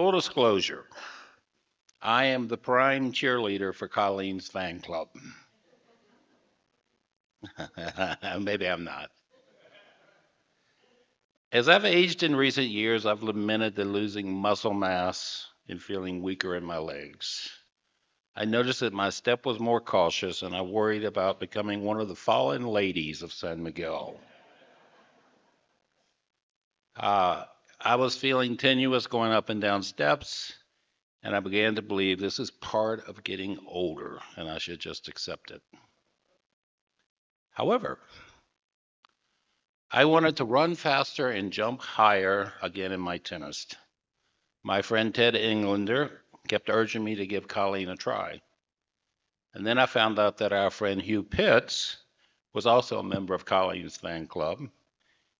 Full disclosure, I am the prime cheerleader for Colleen's fan club. Maybe I'm not. As I've aged in recent years, I've lamented the losing muscle mass and feeling weaker in my legs. I noticed that my step was more cautious, and I worried about becoming one of the fallen ladies of San Miguel. Uh, I was feeling tenuous going up and down steps, and I began to believe this is part of getting older, and I should just accept it. However, I wanted to run faster and jump higher again in my tennis. My friend Ted Englander kept urging me to give Colleen a try. And then I found out that our friend Hugh Pitts was also a member of Colleen's fan club,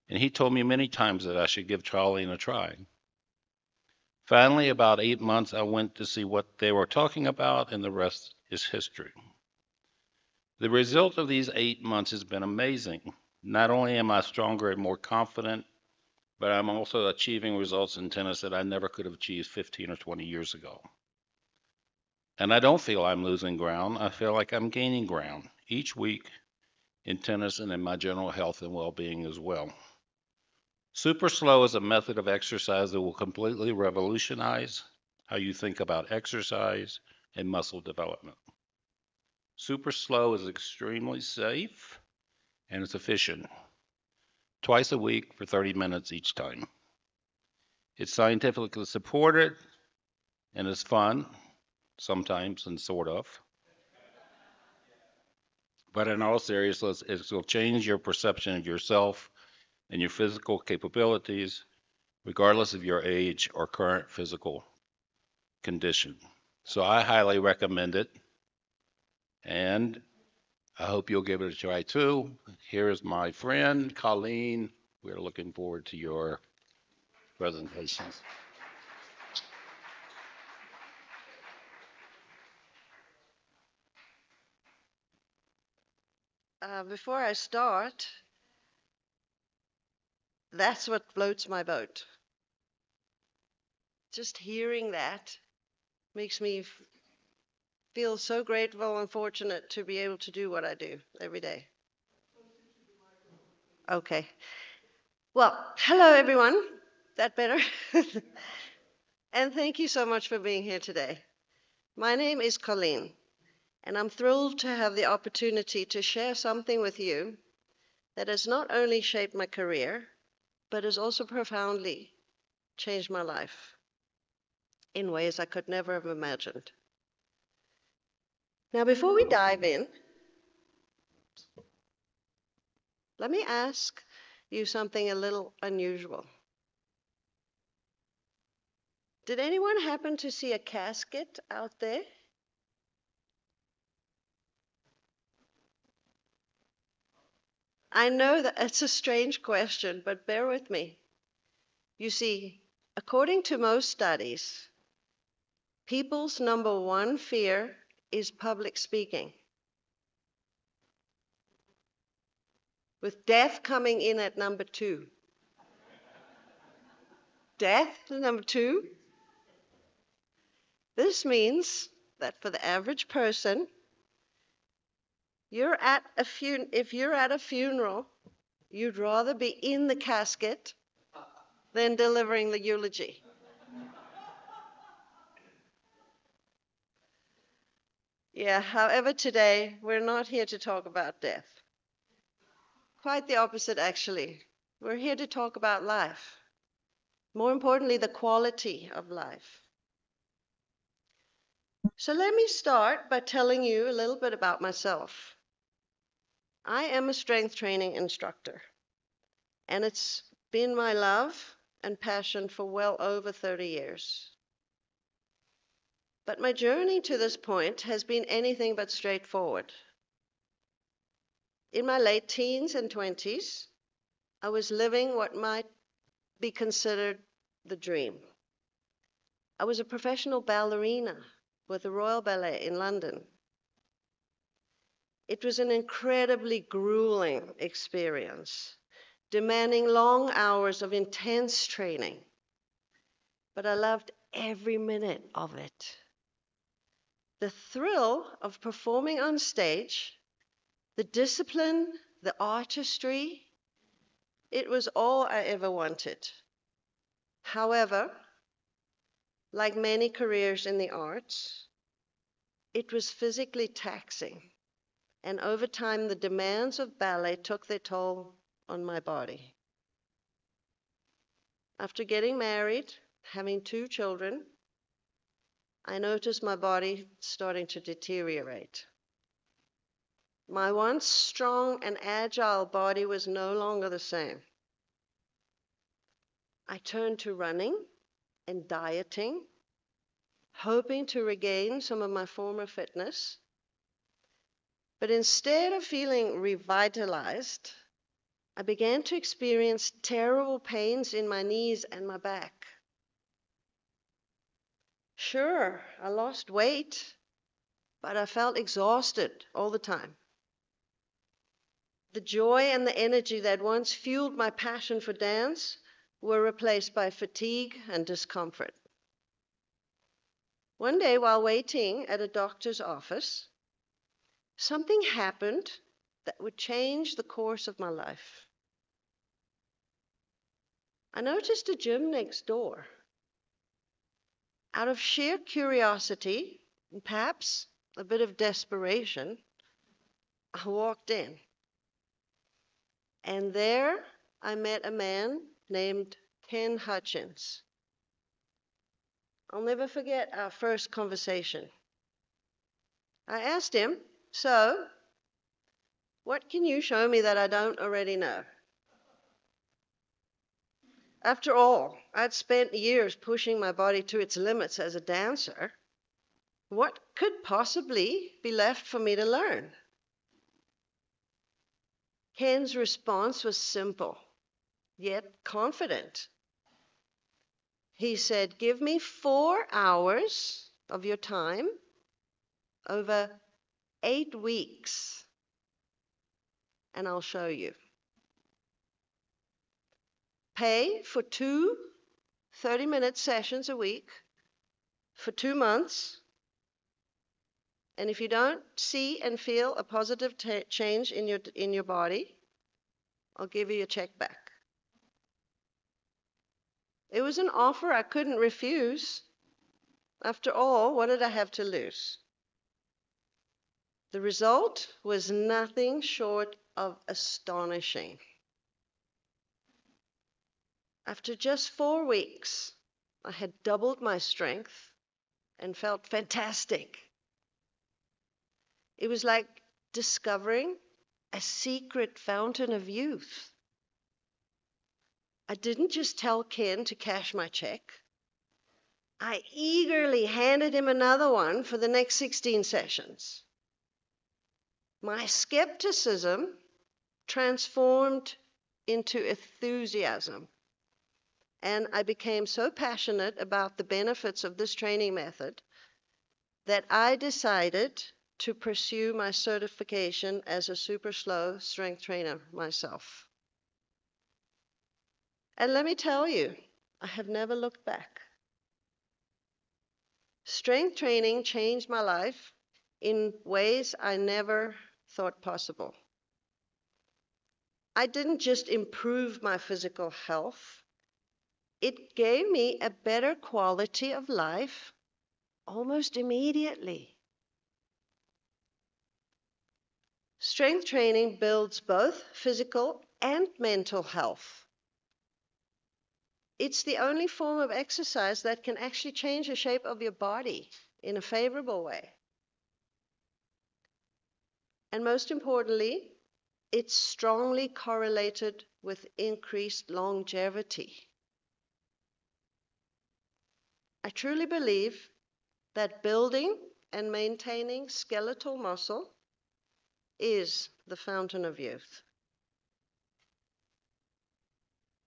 and he told me many times that I should give Colleen a try. Finally, about 8 months, I went to see what they were talking about, and the rest is history. The result of these 8 months has been amazing. Not only am I stronger and more confident, but I'm also achieving results in tennis that I never could have achieved 15 or 20 years ago. And I don't feel I'm losing ground. I feel like I'm gaining ground each week in tennis and in my general health and well-being as well. Super slow is a method of exercise that will completely revolutionize how you think about exercise and muscle development. Super slow is extremely safe and it's efficient. Twice a week for 30 minutes each time. It's scientifically supported and it's fun, sometimes and sort of. But in all seriousness, it will change your perception of yourself and your physical capabilities, regardless of your age or current physical condition. So I highly recommend it, and I hope you'll give it a try too. Here is my friend, Colleen. We're looking forward to your presentations. Before I start, that's what floats my boat. Just hearing that makes me feel so grateful and fortunate to be able to do what I do every day. Okay. Well, hello everyone. That better? And thank you so much for being here today. My name is Colleen, and I'm thrilled to have the opportunity to share something with you that has not only shaped my career, but has also profoundly changed my life in ways I could never have imagined. Now, before we dive in, let me ask you something a little unusual. Did anyone happen to see a casket out there? I know that it's a strange question, but bear with me. You see, according to most studies, people's number one fear is public speaking, with death coming in at number 2. Death, number 2? This means that for the average person, if you're at a funeral, you'd rather be in the casket than delivering the eulogy. Yeah, however, today we're not here to talk about death. Quite the opposite, actually. We're here to talk about life. More importantly, the quality of life. So let me start by telling you a little bit about myself. I am a strength training instructor, and it's been my love and passion for well over 30 years. But my journey to this point has been anything but straightforward. In my late teens and 20s, I was living what might be considered the dream. I was a professional ballerina with the Royal Ballet in London. It was an incredibly grueling experience, demanding long hours of intense training. But I loved every minute of it. The thrill of performing on stage, the discipline, the artistry, it was all I ever wanted. However, like many careers in the arts, it was physically taxing, and over time the demands of ballet took their toll on my body. After getting married, having 2 children, I noticed my body starting to deteriorate. My once strong and agile body was no longer the same. I turned to running and dieting, hoping to regain some of my former fitness. But instead of feeling revitalized, I began to experience terrible pains in my knees and my back. Sure, I lost weight, but I felt exhausted all the time. The joy and the energy that once fueled my passion for dance were replaced by fatigue and discomfort. One day, while waiting at a doctor's office, something happened that would change the course of my life. I noticed a gym next door. Out of sheer curiosity, and perhaps a bit of desperation, I walked in. And there I met a man named Ken Hutchins. I'll never forget our first conversation. I asked him, "So, what can you show me that I don't already know?" After all, I'd spent years pushing my body to its limits as a dancer. What could possibly be left for me to learn? Ken's response was simple, yet confident. He said, "Give me 4 hours of your time over 8 weeks, and I'll show you. Pay for 2 30-minute sessions a week for 2 months, and if you don't see and feel a positive change in your body, I'll give you your check back." It was an offer I couldn't refuse. After all, what did I have to lose? The result was nothing short of astonishing. After just 4 weeks, I had doubled my strength and felt fantastic. It was like discovering a secret fountain of youth. I didn't just tell Ken to cash my check. I eagerly handed him another one for the next 16 sessions. My skepticism transformed into enthusiasm, and I became so passionate about the benefits of this training method that I decided to pursue my certification as a super slow strength trainer myself. And let me tell you, I have never looked back. Strength training changed my life in ways I never thought possible. I didn't just improve my physical health, it gave me a better quality of life almost immediately. Strength training builds both physical and mental health. It's the only form of exercise that can actually change the shape of your body in a favorable way. And most importantly, it's strongly correlated with increased longevity. I truly believe that building and maintaining skeletal muscle is the fountain of youth.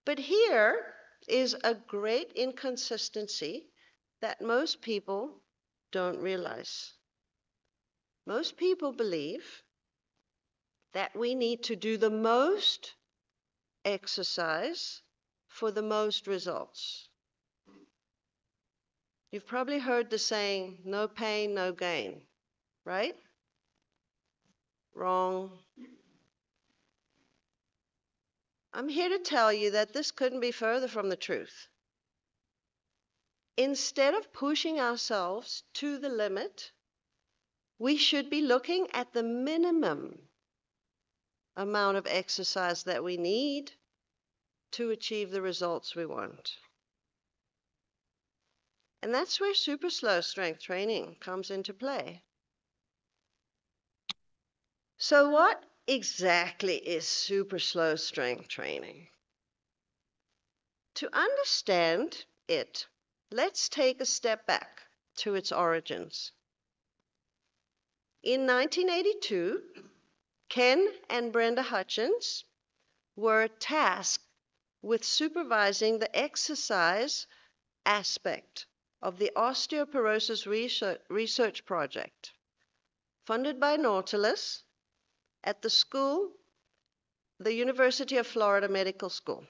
But here is a great inconsistency that most people don't realize. Most people believe that we need to do the most exercise for the most results. You've probably heard the saying, no pain, no gain, right? Wrong. I'm here to tell you that this couldn't be further from the truth. Instead of pushing ourselves to the limit, we should be looking at the minimum amount of exercise that we need to achieve the results we want. And that's where super slow strength training comes into play. So, what exactly is super slow strength training? To understand it, let's take a step back to its origins. In 1982, Ken and Brenda Hutchins were tasked with supervising the exercise aspect of the osteoporosis research project funded by Nautilus at the University of Florida Medical School.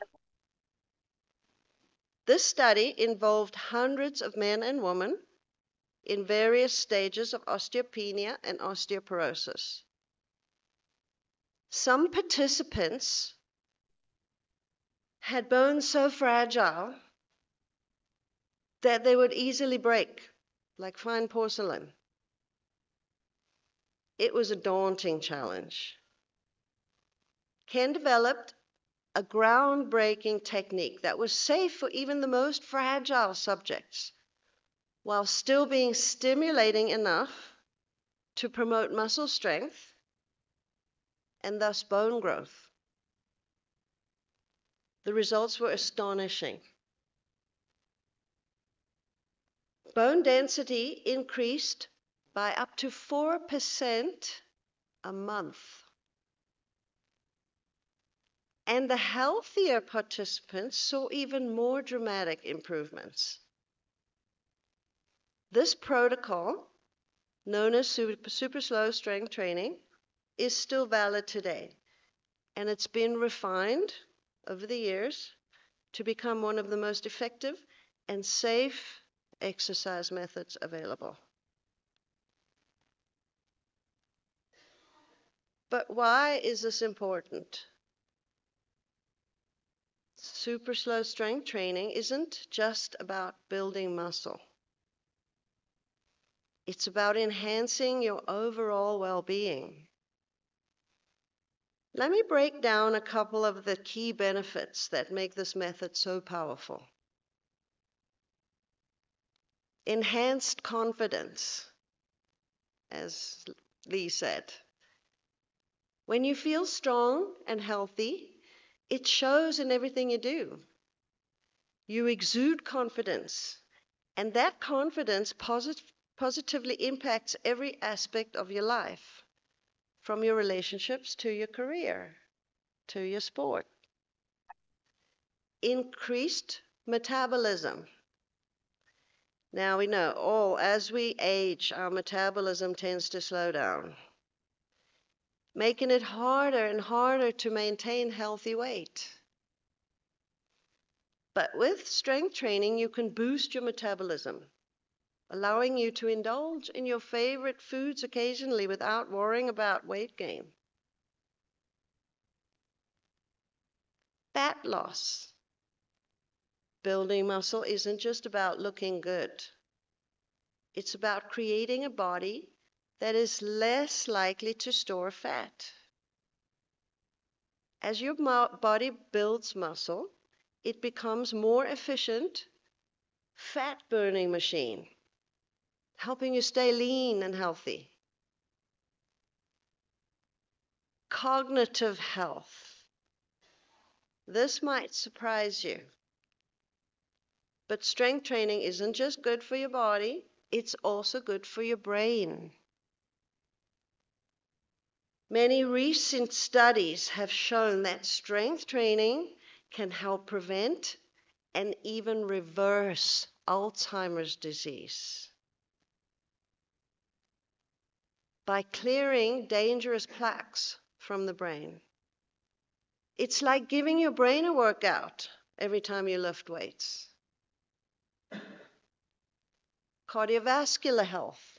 This study involved hundreds of men and women in various stages of osteopenia and osteoporosis. Some participants had bones so fragile that they would easily break, like fine porcelain. It was a daunting challenge. Ken developed a groundbreaking technique that was safe for even the most fragile subjects, while still being stimulating enough to promote muscle strength and thus bone growth. The results were astonishing. Bone density increased by up to 4% a month. And the healthier participants saw even more dramatic improvements. This protocol, known as super slow strength training, is still valid today. And it's been refined over the years to become one of the most effective and safe exercise methods available. But why is this important? Super slow strength training isn't just about building muscle. It's about enhancing your overall well-being. Let me break down a couple of the key benefits that make this method so powerful. Enhanced confidence, as Lee said. When you feel strong and healthy, it shows in everything you do. You exude confidence, and that confidence positively impacts every aspect of your life, from your relationships to your career, to your sport. Increased metabolism. Now we know, as we age, our metabolism tends to slow down, making it harder and harder to maintain healthy weight. But with strength training, you can boost your metabolism, allowing you to indulge in your favorite foods occasionally without worrying about weight gain. Fat loss. Building muscle isn't just about looking good. It's about creating a body that is less likely to store fat. As your body builds muscle, it becomes more efficient fat-burning machine, helping you stay lean and healthy. Cognitive health. This might surprise you, but strength training isn't just good for your body, it's also good for your brain. Many recent studies have shown that strength training can help prevent and even reverse Alzheimer's disease by clearing dangerous plaques from the brain. It's like giving your brain a workout every time you lift weights. cardiovascular health.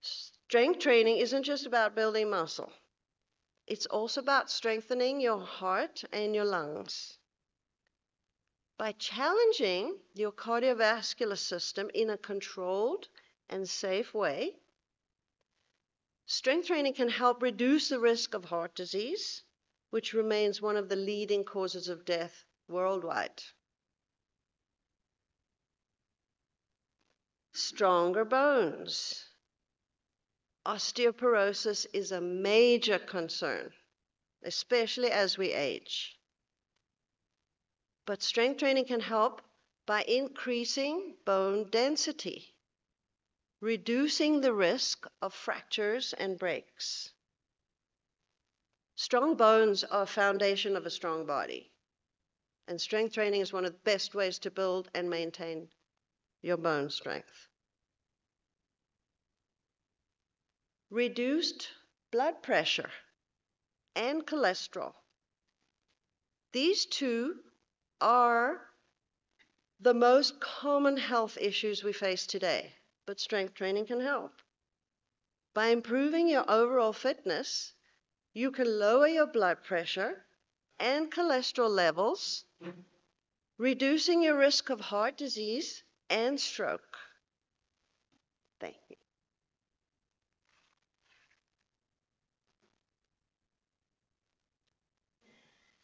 Strength training isn't just about building muscle. It's also about strengthening your heart and your lungs. By challenging your cardiovascular system in a controlled and safe way, strength training can help reduce the risk of heart disease, which remains one of the leading causes of death worldwide. Stronger bones. Osteoporosis is a major concern, especially as we age. But strength training can help by increasing bone density, reducing the risk of fractures and breaks. Strong bones are a foundation of a strong body, and strength training is one of the best ways to build and maintain your bone strength. Reduced blood pressure and cholesterol. These two are the most common health issues we face today, but strength training can help. By improving your overall fitness, you can lower your blood pressure and cholesterol levels, reducing your risk of heart disease and stroke. Thank you.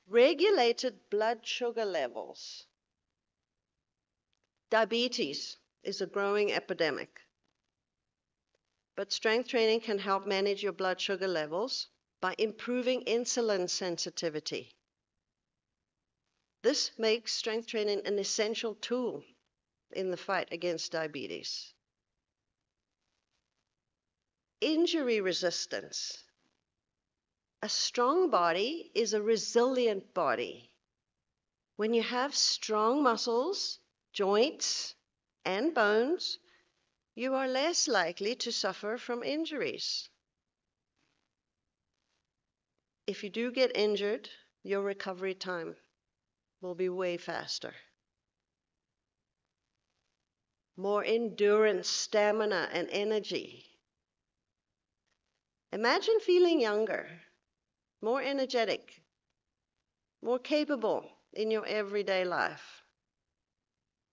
Regulated blood sugar levels. Diabetes is a growing epidemic, but strength training can help manage your blood sugar levels by improving insulin sensitivity. This makes strength training an essential tool in the fight against diabetes. Injury resistance. A strong body is a resilient body. When you have strong muscles, joints, and bones, you are less likely to suffer from injuries. If you do get injured, your recovery time will be way faster. More endurance, stamina, and energy. Imagine feeling younger, more energetic, more capable in your everyday life.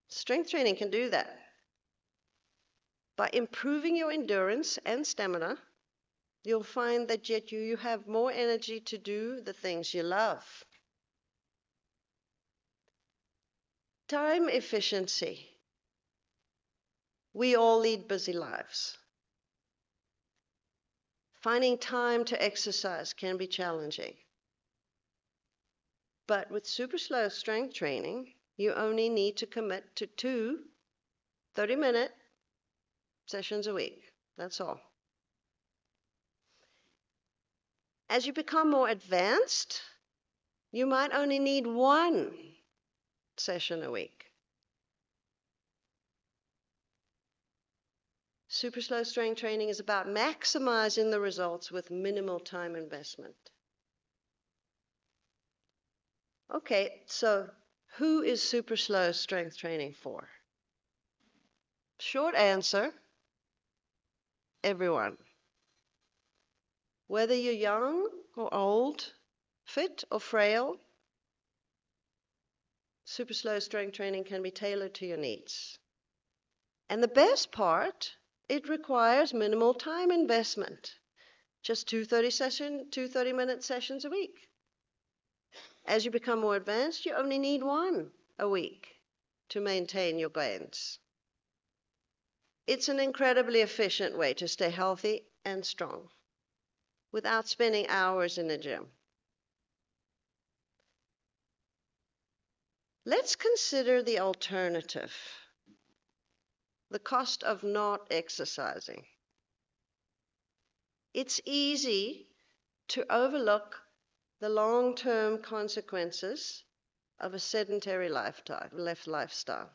Strength training can do that. By improving your endurance and stamina, you'll find that you have more energy to do the things you love. Time efficiency. We all lead busy lives. Finding time to exercise can be challenging. But with super slow strength training, you only need to commit to 2 30-minute sessions a week. That's all. As you become more advanced, you might only need 1 session a week. Super slow strength training is about maximizing the results with minimal time investment. Okay, so who is super slow strength training for? Short answer, everyone. Whether you're young or old, fit or frail, super slow strength training can be tailored to your needs. And the best part, it requires minimal time investment. Just 2 30-minute sessions a week. As you become more advanced, you only need 1 a week to maintain your gains. It's an incredibly efficient way to stay healthy and strong without spending hours in the gym. Let's consider the alternative, the cost of not exercising. It's easy to overlook the long-term consequences of a sedentary lifestyle.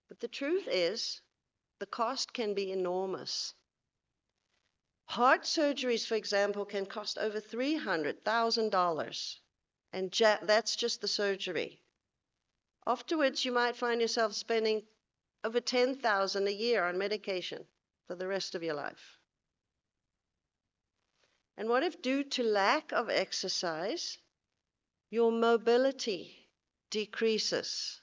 But the truth is, the cost can be enormous. Heart surgeries, for example, can cost over $300,000, and that's just the surgery. Afterwards, you might find yourself spending over 10,000 a year on medication for the rest of your life? And what if, due to lack of exercise, your mobility decreases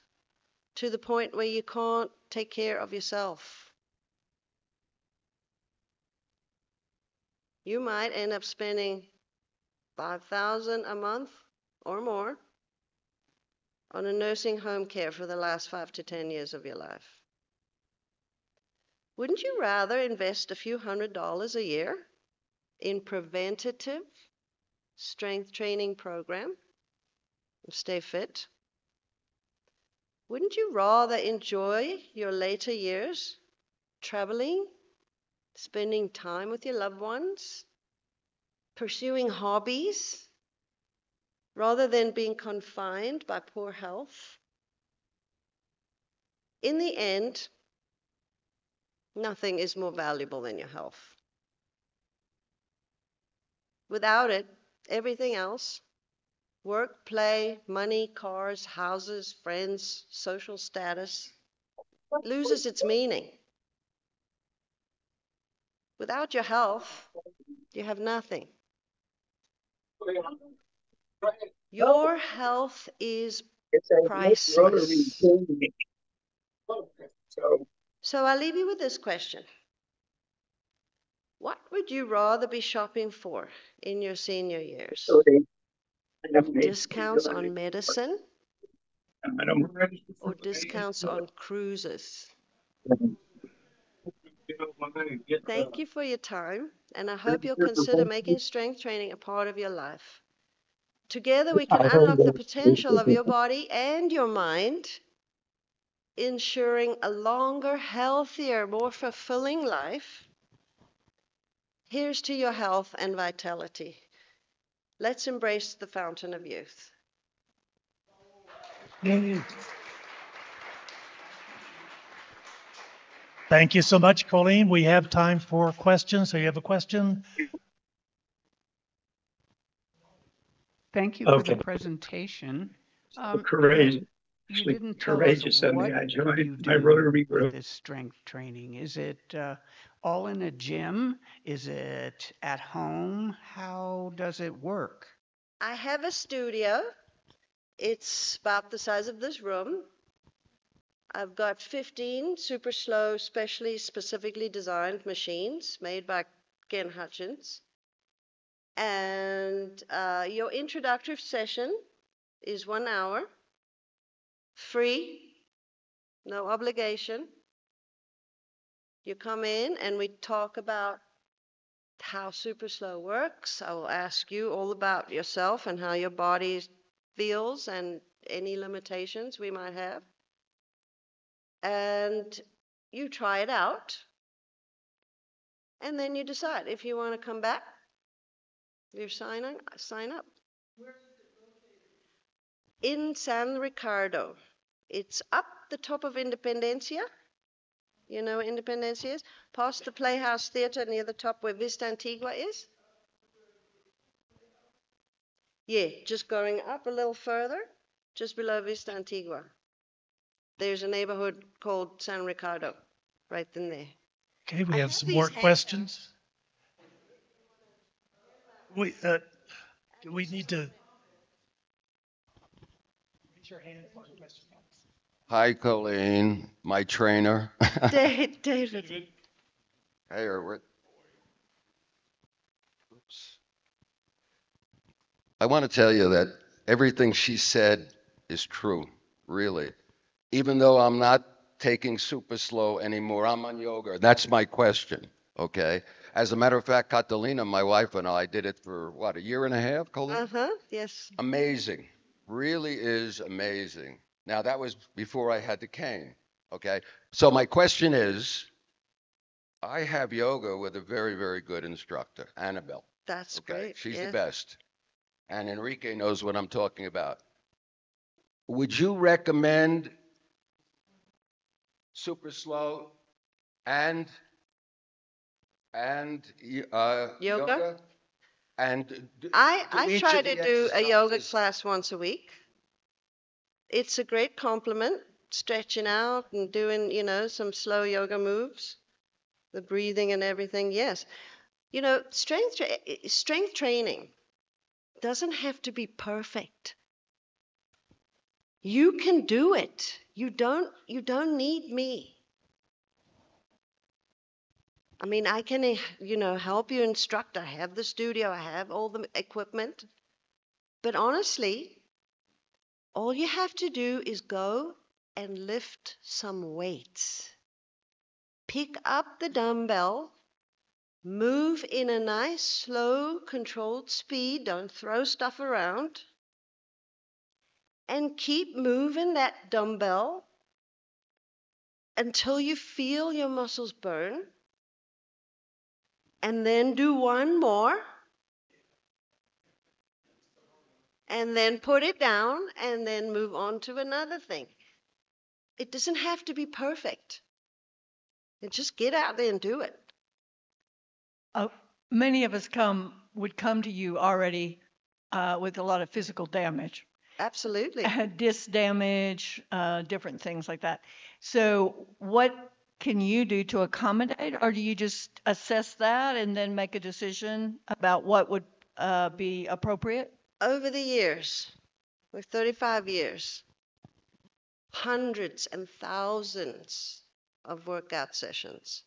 to the point where you can't take care of yourself? You might end up spending 5,000 a month or more on a nursing home care for the last 5 to 10 years of your life. Wouldn't you rather invest a few $100s a year in preventative strength training program and stay fit? Wouldn't you rather enjoy your later years traveling, spending time with your loved ones, pursuing hobbies, rather than being confined by poor health? In the end, nothing is more valuable than your health. Without it, everything else, work, play, money, cars, houses, friends, social status, loses its meaning. Without your health, you have nothing. Your health is priceless. So I'll leave you with this question. What would you rather be shopping for in your senior years? Discounts on medicine or discounts on cruises? Thank you for your time, and I hope you'll consider making strength training a part of your life. Together we can unlock the potential of your body and your mind, ensuring a longer, healthier, more fulfilling life. Here's to your health and vitality. Let's embrace the fountain of youth. Thank you so much, Colleen. We have time for questions. So you have a question? Thank you for the presentation. Courageous. You didn't tell us Courageous. I what mean, I joined you my do Rotary with group. this strength training. Is it all in a gym? Is it at home? How does it work? I have a studio. It's about the size of this room. I've got 15 super slow, specifically designed machines made by Ken Hutchins. And your introductory session is 1 hour, free, no obligation. You come in and we talk about how super slow works. I will ask you all about yourself and how your body feels and any limitations we might have. And you try it out. And then you decide if you want to come back. You sign up. In San Ricardo. It's up the top of Independencia. You know where Independencia is? Past the Playhouse Theater near the top where Vista Antigua is. Yeah, just going up a little further, just below Vista Antigua. There's a neighborhood called San Ricardo, right in there. Okay, we have some more questions. Do we need to raise your hand for a question? Hi, Colleen, my trainer. David. Hey, Erwin. Oops. I want to tell you that everything she said is true, really. Even though I'm not taking super slow anymore, I'm on yoga. That's my question, okay? As a matter of fact, Catalina, my wife, and I did it for, what, a year and a half, Colleen? Yes. Amazing. Really is amazing. Now, that was before I had the cane, okay? So my question is, I have yoga with a very, very good instructor, Annabelle. That's Okay, great. she's yes. the best. And Enrique knows what I'm talking about. Would you recommend super slow and yoga? And I try to do a yoga class once a week. It's a great compliment stretching out and doing, some slow yoga moves, the breathing and everything. Yes. Strength training doesn't have to be perfect. You can do it. You don't need me. I mean, I can, help you instruct. I have the studio, I have all the equipment. But honestly, all you have to do is go and lift some weights. Pick up the dumbbell, move in a nice, slow, controlled speed. Don't throw stuff around. And keep moving that dumbbell until you feel your muscles burn. And then do one more. And then put it down and then move on to another thing. It doesn't have to be perfect. And just get out there and do it. Many of us would come to you already with a lot of physical damage, Absolutely. disc damage, different things like that. So what can you do to accommodate, or do you just assess that and then make a decision about what would be appropriate? Over the years, with 35 years, hundreds and thousands of workout sessions.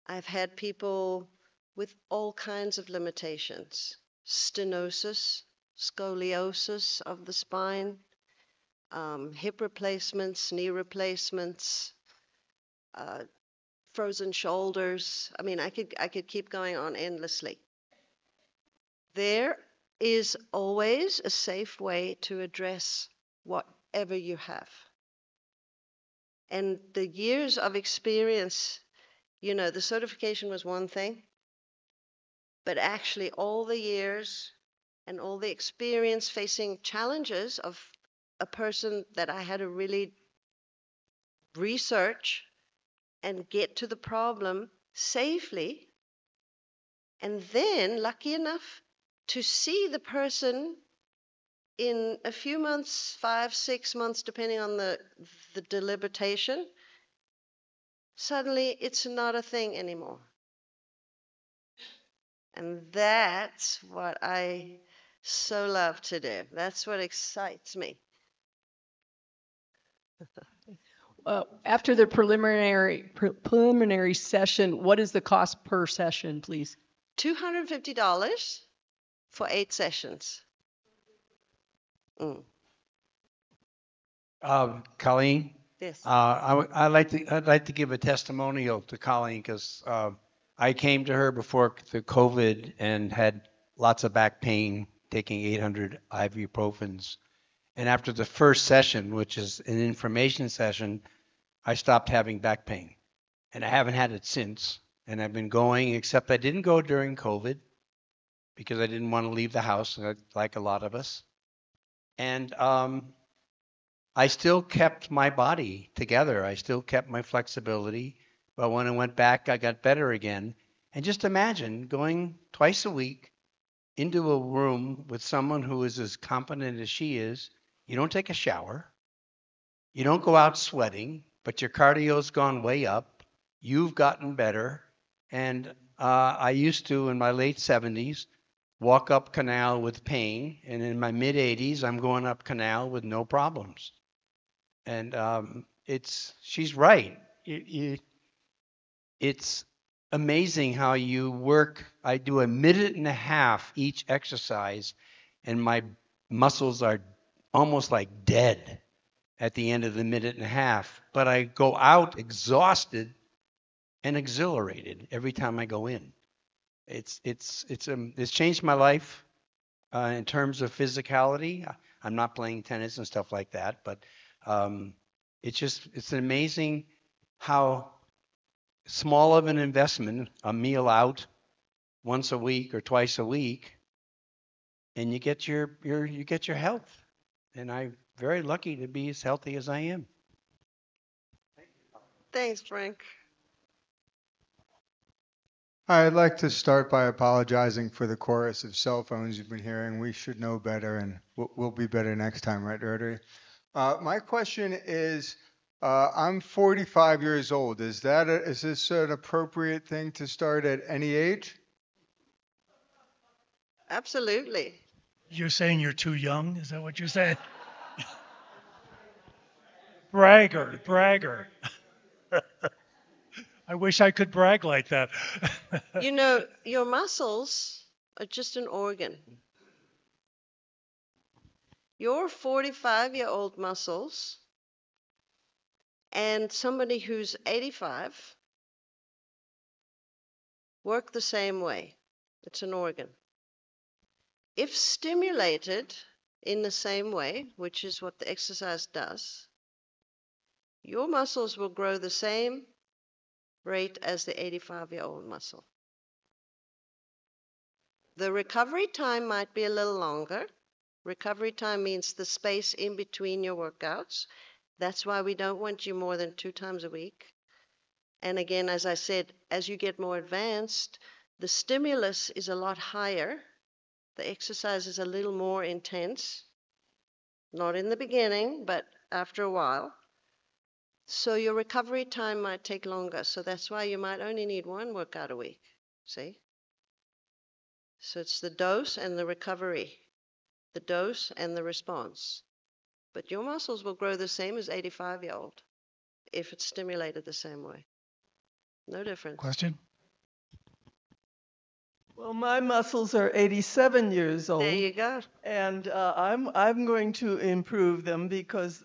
I've had people with all kinds of limitations: stenosis, scoliosis of the spine, hip replacements, knee replacements, frozen shoulders. I mean, I could keep going on endlessly. There is always a safe way to address whatever you have. And the years of experience, the certification was one thing, but actually all the years and all the experience facing challenges of a person that I had to really research and get to the problem safely, and then lucky enough to see the person in a few months, 5, 6 months, depending on the delimitation, suddenly it's not a thing anymore. And that's what I so love to do. That's what excites me. After the preliminary session, what is the cost per session, please? $250 for 8 sessions. Colleen, Yes. I'd like to give a testimonial to Colleen because I came to her before the COVID and had lots of back pain, taking 800 ibuprofens. And after the first session, which is an information session, I stopped having back pain. And I haven't had it since. And I've been going, except I didn't go during COVID because I didn't want to leave the house, like a lot of us. And I still kept my body together. I still kept my flexibility. But when I went back, I got better again. And just imagine going twice a week into a room with someone who is as competent as she is. You don't take a shower. You don't go out sweating, but your cardio's gone way up. You've gotten better. And I used to, in my late 70s, walk up canal with pain. And in my mid 80s, I'm going up canal with no problems. And she's right. It's amazing how you work. I do a minute and a half each exercise, and my muscles are almost like dead at the end of the minute and a half. But I go out exhausted and exhilarated every time I go in. It's changed my life in terms of physicality. I'm not playing tennis and stuff like that, but it's amazing how small of an investment, a meal out once a week or twice a week, and you get your health. And I'm very lucky to be as healthy as I am. Thanks, Frank. I'd like to start by apologizing for the chorus of cell phones you've been hearing. We should know better, and we'll be better next time, right, Rotary? My question is, I'm 45 years old. Is this an appropriate thing to start at any age? Absolutely. You're saying you're too young? Is that what you're saying? Bragger, bragger. I wish I could brag like that. You know, your muscles are just an organ. Your 45-year-old muscles and somebody who's 85 work the same way. It's an organ. If stimulated in the same way, which is what the exercise does, your muscles will grow the same rate as the 85-year-old muscle. The recovery time might be a little longer. Recovery time means the space in between your workouts. That's why we don't want you more than 2 times a week. And again, as I said, as you get more advanced, the stimulus is a lot higher. The exercise is a little more intense. Not in the beginning, but after a while. So your recovery time might take longer. So that's why you might only need 1 workout a week. See? So it's the dose and the recovery, the dose and the response. But your muscles will grow the same as 85-year-old if it's stimulated the same way. No difference. Question? Well, my muscles are 87 years old. There you go. And I'm going to improve them because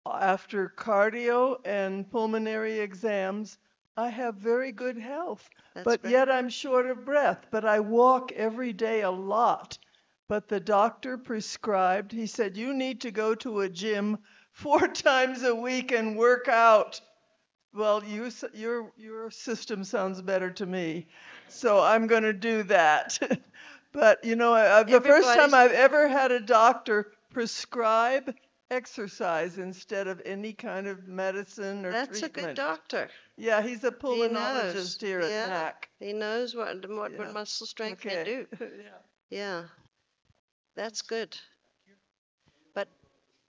after cardio and pulmonary exams, I have very good health. But great. yet I'm short of breath. But I walk every day a lot. But the doctor prescribed, he said, you need to go to a gym 4 times a week and work out. Well, your system sounds better to me, so I'm going to do that. But you know, the first time I've ever had a doctor prescribe exercise instead of any kind of medicine or That's a treatment. good doctor. Yeah, he's a He knows. pulmonologist here at Yeah. NAC. He knows what muscle strength can do. Yeah, that's good. But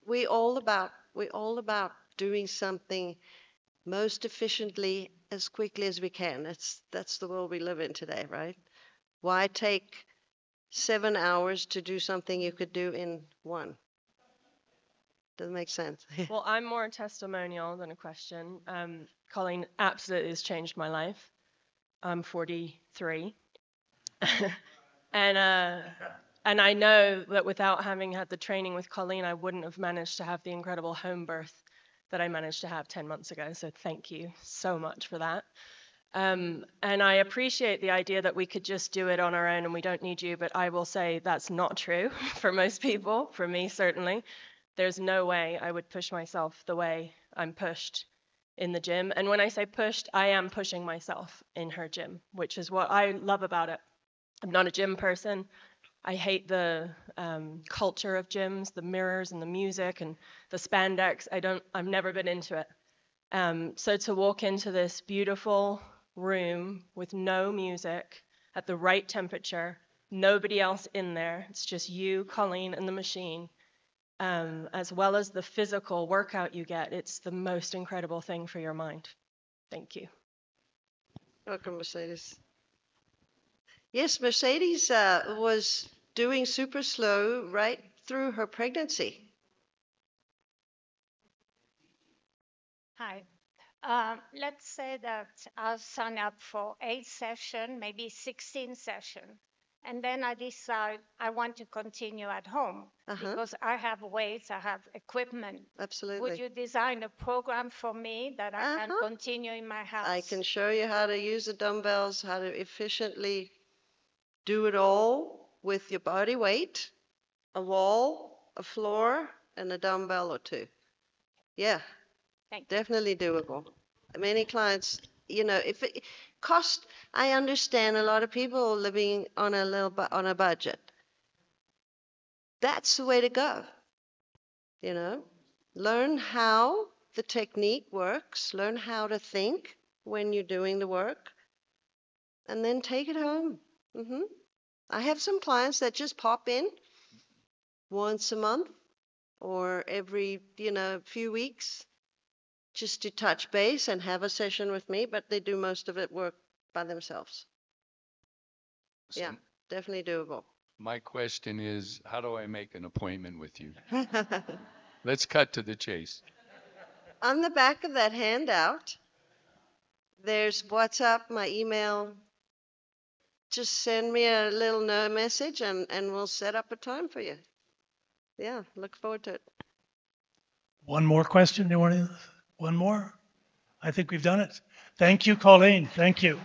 we all about doing something most efficiently as quickly as we can. That's the world we live in today, right? Why take 7 hours to do something you could do in 1? Doesn't make sense. Well, I'm more a testimonial than a question. Colleen absolutely has changed my life. I'm 43. And I know that without having had the training with Colleen, I wouldn't have managed to have the incredible home birth that I managed to have 10 months ago. So thank you so much for that. And I appreciate the idea that we could just do it on our own and we don't need you, but I will say that's not true for most people, for me certainly. There's no way I would push myself the way I'm pushed in the gym. And when I say pushed, I am pushing myself in her gym, which is what I love about it. I'm not a gym person. I hate the culture of gyms, the mirrors and the music and the spandex. I've never been into it. So to walk into this beautiful room with no music at the right temperature, nobody else in there, it's just you, Colleen, and the machine, as well as the physical workout you get, it's the most incredible thing for your mind. Thank you. Welcome, Mercedes. Yes, Mercedes was doing super slow right through her pregnancy. Hi. Let's say that I'll sign up for 8 sessions, maybe 16 sessions. And then I decide I want to continue at home because I have weights, I have equipment. Absolutely. Would you design a program for me that I can continue in my house? I can show you how to use the dumbbells, how to efficiently do it all with your body weight, a wall, a floor, and a dumbbell or 2. Yeah, definitely doable. Many clients, you know, if it cost, I understand a lot of people living on a budget. That's the way to go. You know, learn how the technique works, learn how to think when you're doing the work, and then take it home. I have some clients that just pop in once a month or every, few weeks just to touch base and have a session with me, but they do most of it work by themselves. So Yeah, definitely doable. my question is, how do I make an appointment with you? Let's cut to the chase. On the back of that handout, there's WhatsApp, my email. Just send me a little message and we'll set up a time for you. Yeah, look forward to it. One more question? One more? I think we've done it. Thank you, Colleen. Thank you.